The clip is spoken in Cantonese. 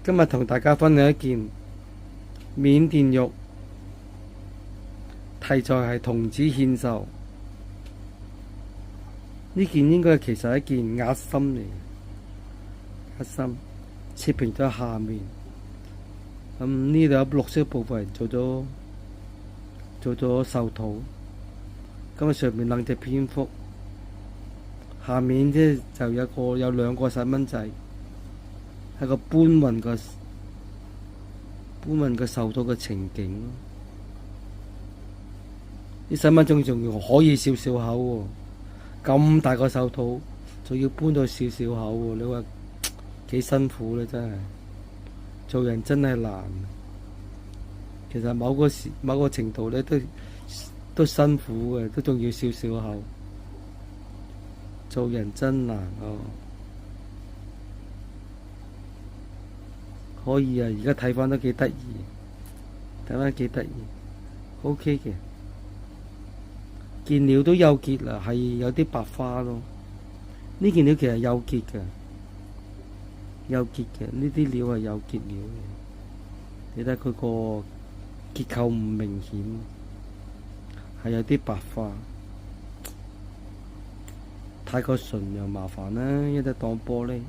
今日同大家分享一件緬甸玉，題材係童子獻壽。呢件應該其實係一件鴨心嚟嘅，鴨心切平咗下面，咁呢度有綠色部分做咗壽桃，咁上面兩隻蝙蝠，下面就有兩個細蚊仔，係個搬運個壽桃嘅情景咯。啲細蚊仲要可以笑笑口喎，咁大個壽桃仲要搬到笑笑口喎，你話幾辛苦咧？真係做人真係難。其實某個程度咧都辛苦嘅，都仲要笑笑口，做人真難哦。可以啊，而家睇翻都幾得意，OK 嘅。件料都有結啦，係有啲白花咯。呢件料其實有結嘅，呢啲料係有結料嘅。你睇佢個結構唔明顯，係有啲白花，太過純又麻煩啦，一隻當玻璃。